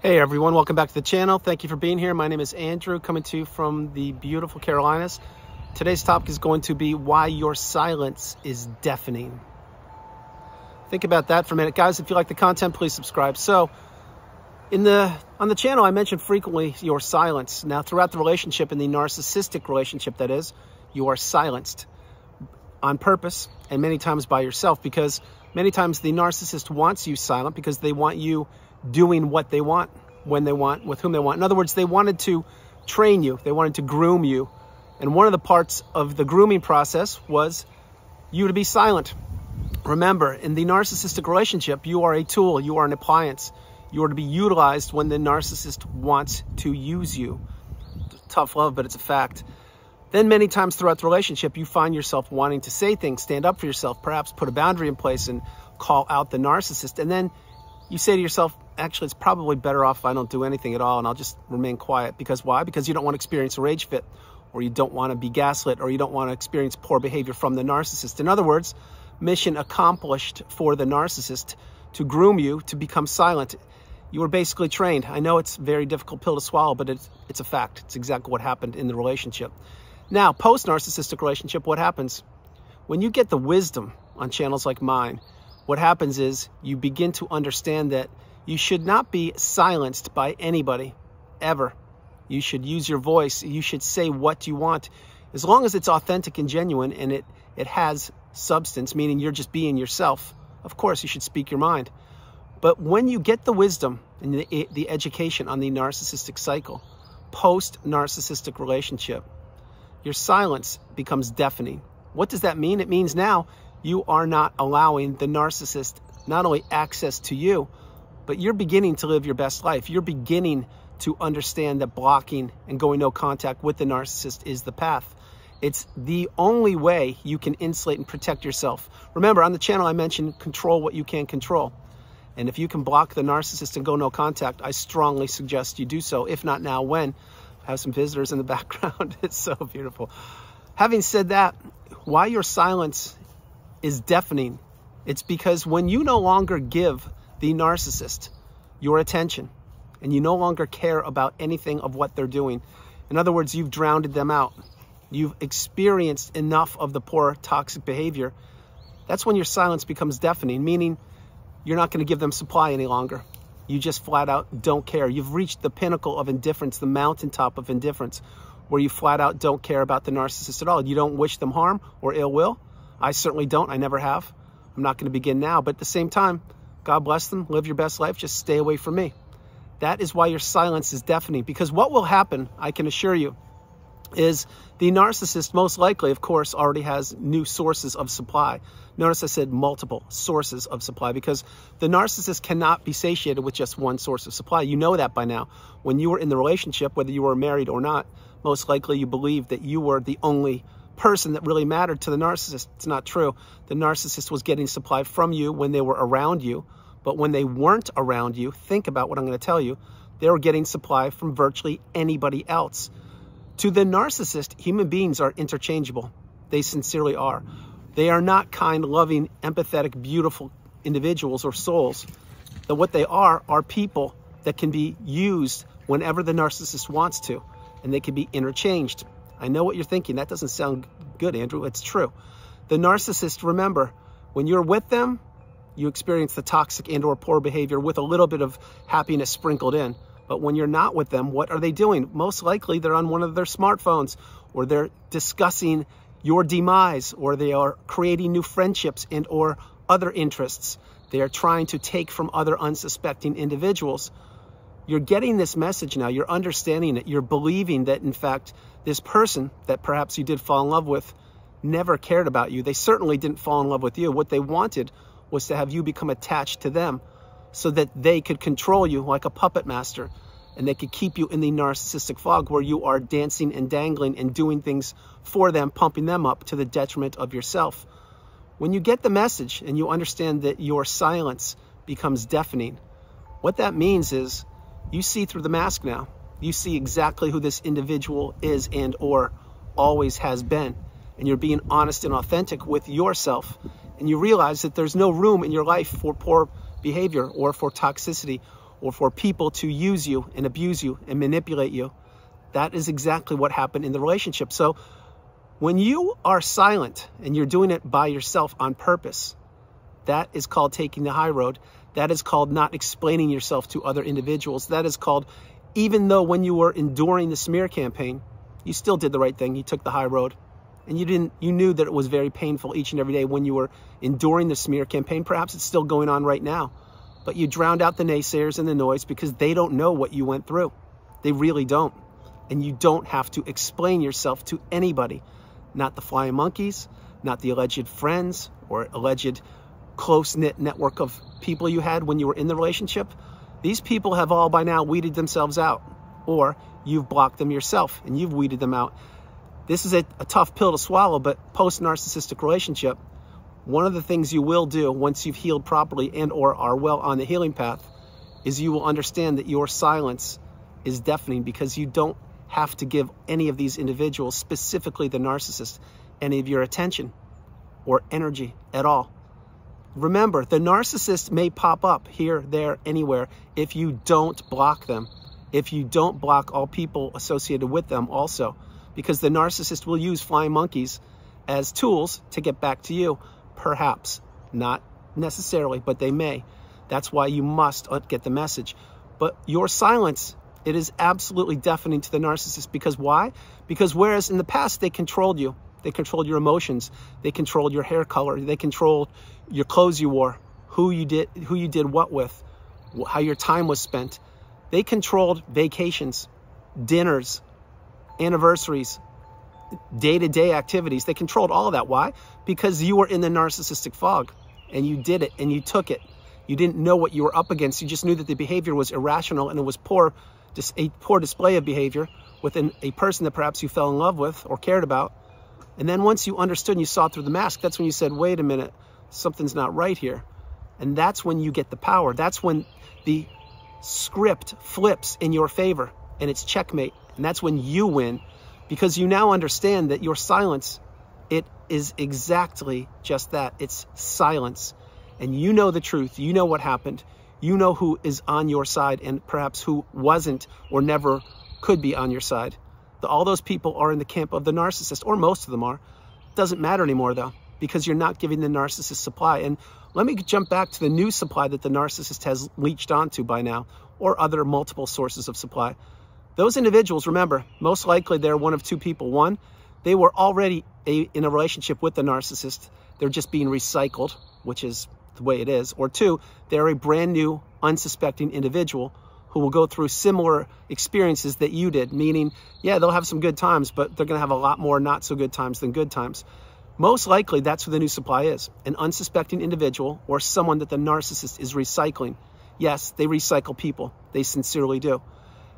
Hey everyone, welcome back to the channel. Thank you for being here. My name is Andrew, coming to you from the beautiful Carolinas. Today's topic is going to be why your silence is deafening. Think about that for a minute. Guys, if you like the content, please subscribe. So, on the channel, I mention frequently your silence. Now, throughout the relationship, in the narcissistic relationship that is, you are silenced on purpose and many times by yourself, because many times the narcissist wants you silent because they want you doing what they want, when they want, with whom they want. In other words, they wanted to train you. They wanted to groom you. And one of the parts of the grooming process was you to be silent. Remember, in the narcissistic relationship, you are a tool. You are an appliance. You are to be utilized when the narcissist wants to use you. Tough love, but it's a fact. Then many times throughout the relationship, you find yourself wanting to say things, stand up for yourself, perhaps put a boundary in place and call out the narcissist. And then you say to yourself, actually, it's probably better off if I don't do anything at all and I'll just remain quiet. Because why? Because you don't want to experience a rage fit, or you don't want to be gaslit, or you don't want to experience poor behavior from the narcissist. In other words, mission accomplished for the narcissist to groom you to become silent. You were basically trained. I know it's a very difficult pill to swallow, but it's a fact. It's exactly what happened in the relationship. Now, post-narcissistic relationship, what happens? When you get the wisdom on channels like mine, what happens is you begin to understand that you should not be silenced by anybody, ever. You should use your voice. You should say what you want, as long as it's authentic and genuine and it has substance, meaning you're just being yourself. Of course, you should speak your mind. But when you get the wisdom and the education on the narcissistic cycle, post-narcissistic relationship, your silence becomes deafening. What does that mean? It means now you are not allowing the narcissist not only access to you, but you're beginning to live your best life. You're beginning to understand that blocking and going no contact with the narcissist is the path. It's the only way you can insulate and protect yourself. Remember, on the channel I mentioned control what you can control. And if you can block the narcissist and go no contact, I strongly suggest you do so. If not now, when? I have some visitors in the background. It's so beautiful. Having said that, why your silence is deafening, it's because when you no longer give the narcissist your attention and you no longer care about anything of what they're doing, in other words, you've drowned them out, you've experienced enough of the poor toxic behavior, that's when your silence becomes deafening, meaning you're not going to give them supply any longer. You just flat out don't care. You've reached the pinnacle of indifference, the mountaintop of indifference, where you flat out don't care about the narcissist at all. You don't wish them harm or ill will. I certainly don't. I never have. I'm not going to begin now. But at the same time, God bless them. Live your best life. Just stay away from me. That is why your silence is deafening. Because what will happen, I can assure you, is the narcissist most likely, of course, already has new sources of supply. Notice I said multiple sources of supply, because the narcissist cannot be satiated with just one source of supply. You know that by now. When you were in the relationship, whether you were married or not, most likely you believed that you were the only person that really mattered to the narcissist. It's not true. The narcissist was getting supply from you when they were around you, but when they weren't around you, think about what I'm going to tell you, they were getting supply from virtually anybody else. To the narcissist, human beings are interchangeable. They sincerely are. They are not kind, loving, empathetic, beautiful individuals or souls. That what they are people that can be used whenever the narcissist wants to, and they can be interchanged. I know what you're thinking. That doesn't sound good, Andrew. It's true. The narcissist, remember, when you're with them, you experience the toxic and or poor behavior with a little bit of happiness sprinkled in. But when you're not with them, what are they doing? Most likely they're on one of their smartphones, or they're discussing your demise, or they are creating new friendships and or other interests. They are trying to take from other unsuspecting individuals. You're getting this message now. You're understanding it. You're believing that, in fact, this person that perhaps you did fall in love with never cared about you. They certainly didn't fall in love with you. What they wanted was to have you become attached to them so that they could control you like a puppet master, and they could keep you in the narcissistic fog where you are dancing and dangling and doing things for them, pumping them up to the detriment of yourself. When you get the message and you understand that your silence becomes deafening, what that means is you see through the mask now. You see exactly who this individual is and or always has been. And you're being honest and authentic with yourself. And you realize that there's no room in your life for poor behavior or for toxicity or for people to use you and abuse you and manipulate you. That is exactly what happened in the relationship. So when you are silent and you're doing it by yourself on purpose, that is called taking the high road. That is called not explaining yourself to other individuals. That is called, even though when you were enduring the smear campaign, you still did the right thing. You took the high road. And you knew that it was very painful each and every day when you were enduring the smear campaign. Perhaps it's still going on right now. But you drowned out the naysayers and the noise because they don't know what you went through. They really don't. And you don't have to explain yourself to anybody. Not the flying monkeys, not the alleged friends or alleged close-knit network of people you had when you were in the relationship. These people have all by now weeded themselves out, or you've blocked them yourself and you've weeded them out. This is a tough pill to swallow, but post-narcissistic relationship, one of the things you will do once you've healed properly and or are well on the healing path is you will understand that your silence is deafening, because you don't have to give any of these individuals, specifically the narcissist, any of your attention or energy at all. Remember, the narcissist may pop up here, there, anywhere if you don't block them, if you don't block all people associated with them also, because the narcissist will use flying monkeys as tools to get back to you. Perhaps, not necessarily, but they may. That's why you must get the message. But your silence, it is absolutely deafening to the narcissist. Because why? Because whereas in the past they controlled you, they controlled your emotions, they controlled your hair color, they controlled your clothes you wore, who you did what with, how your time was spent. They controlled vacations, dinners, anniversaries, day-to-day activities. They controlled all of that. Why? Because you were in the narcissistic fog and you did it and you took it. You didn't know what you were up against. You just knew that the behavior was irrational and it was just a poor display of behavior within a person that perhaps you fell in love with or cared about. And then once you understood and you saw through the mask, that's when you said, wait a minute, something's not right here. And that's when you get the power. That's when the script flips in your favor and it's checkmate. And that's when you win, because you now understand that your silence, it is exactly just that. It's silence. And you know the truth. You know what happened. You know who is on your side and perhaps who wasn't or never could be on your side. All those people are in the camp of the narcissist, or most of them are. Doesn't matter anymore, though, because you're not giving the narcissist supply. And let me jump back to the new supply that the narcissist has leached onto by now, or other multiple sources of supply. Those individuals, remember, most likely they're one of two people. One, they were already in a relationship with the narcissist. They're just being recycled, which is the way it is. Or two, they're a brand new, unsuspecting individual who will go through similar experiences that you did, meaning, yeah, they'll have some good times, but they're going to have a lot more not so good times than good times. Most likely, that's who the new supply is, an unsuspecting individual or someone that the narcissist is recycling. Yes, they recycle people. They sincerely do.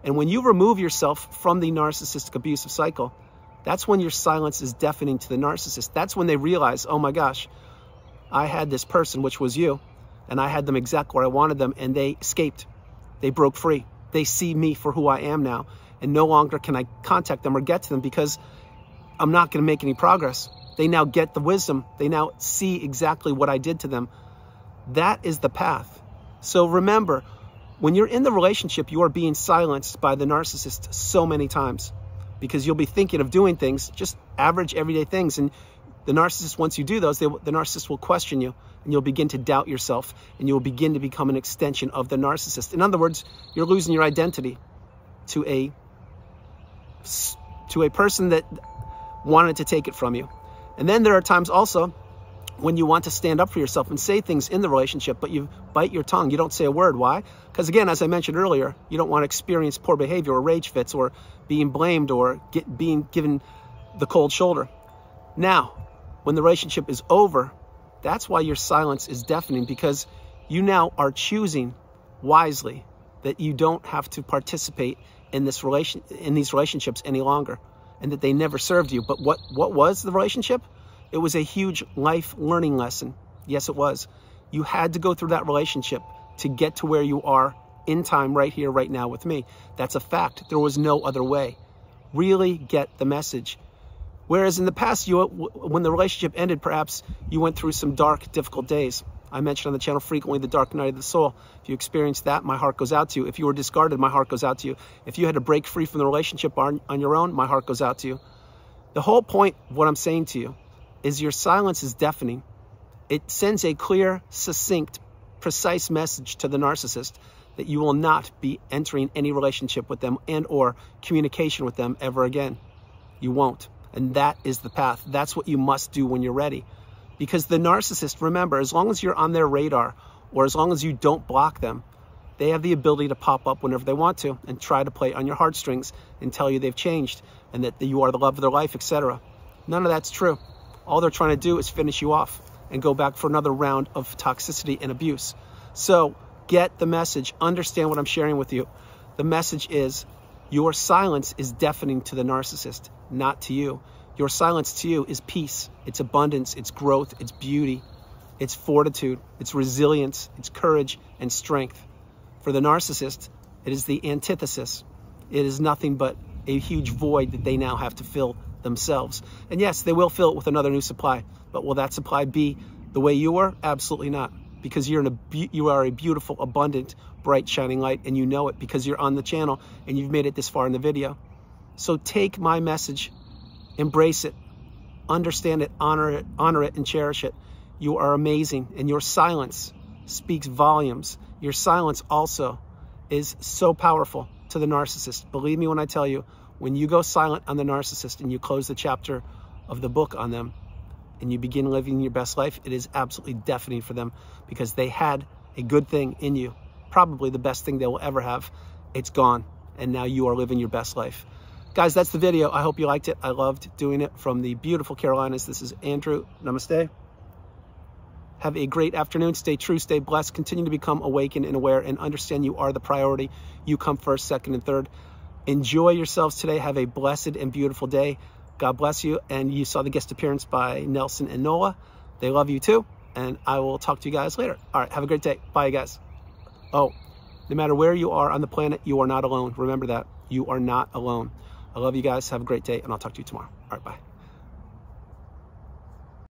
And when you remove yourself from the narcissistic abusive cycle, that's when your silence is deafening to the narcissist. That's when they realize, oh my gosh, I had this person, which was you, and I had them exactly where I wanted them, and they escaped. They broke free. They see me for who I am now, and no longer can I contact them or get to them because I'm not going to make any progress. They now get the wisdom. They now see exactly what I did to them. That is the path. So remember, when you're in the relationship, you are being silenced by the narcissist so many times because you'll be thinking of doing things, just average everyday things. And the narcissist, once you do those, the narcissist will question you, and you'll begin to doubt yourself, and you'll begin to become an extension of the narcissist. In other words, you're losing your identity to a person that wanted to take it from you. And then there are times also when you want to stand up for yourself and say things in the relationship, but you bite your tongue. You don't say a word. Why? Because again, as I mentioned earlier, you don't want to experience poor behavior or rage fits or being blamed or being given the cold shoulder. Now, when the relationship is over, that's why your silence is deafening, because you now are choosing wisely that you don't have to participate in these relationships any longer, and that they never served you. But what was the relationship? It was a huge life learning lesson. Yes, it was. You had to go through that relationship to get to where you are in time, right here, right now with me. That's a fact. There was no other way. Really get the message. Whereas in the past, when the relationship ended, perhaps you went through some dark, difficult days. I mention on the channel frequently the dark night of the soul. If you experience that, my heart goes out to you. If you were discarded, my heart goes out to you. If you had to break free from the relationship on your own, my heart goes out to you. The whole point of what I'm saying to you is your silence is deafening. It sends a clear, succinct, precise message to the narcissist that you will not be entering any relationship with them and or communication with them ever again. You won't. And that is the path. That's what you must do when you're ready. Because the narcissist, remember, as long as you're on their radar or as long as you don't block them, they have the ability to pop up whenever they want to and try to play on your heartstrings and tell you they've changed and that you are the love of their life, etc. None of that's true. All they're trying to do is finish you off and go back for another round of toxicity and abuse. So get the message. Understand what I'm sharing with you. The message is your silence is deafening to the narcissist, not to you. Your silence to you is peace, it's abundance, it's growth, it's beauty, it's fortitude, it's resilience, it's courage and strength. For the narcissist, it is the antithesis. It is nothing but a huge void that they now have to fill themselves. And yes, they will fill it with another new supply, but will that supply be the way you were? Absolutely not. Because you are a beautiful, abundant, bright, shining light, and you know it because you're on the channel and you've made it this far in the video. So take my message, embrace it, understand it, honor it, and cherish it. You are amazing, and your silence speaks volumes. Your silence also is so powerful to the narcissist. Believe me when I tell you, when you go silent on the narcissist and you close the chapter of the book on them and you begin living your best life, it is absolutely deafening for them because they had a good thing in you, probably the best thing they will ever have. It's gone, and now you are living your best life. Guys, that's the video. I hope you liked it. I loved doing it from the beautiful Carolinas. This is Andrew. Namaste. Have a great afternoon. Stay true, stay blessed. Continue to become awakened and aware and understand you are the priority. You come first, second, and third. Enjoy yourselves today. Have a blessed and beautiful day. God bless you. And you saw the guest appearance by Nelson and Nola. They love you too. And I will talk to you guys later. All right, have a great day. Bye, you guys. Oh, no matter where you are on the planet, you are not alone. Remember that. You are not alone. I love you guys. Have a great day, and I'll talk to you tomorrow. All right, bye.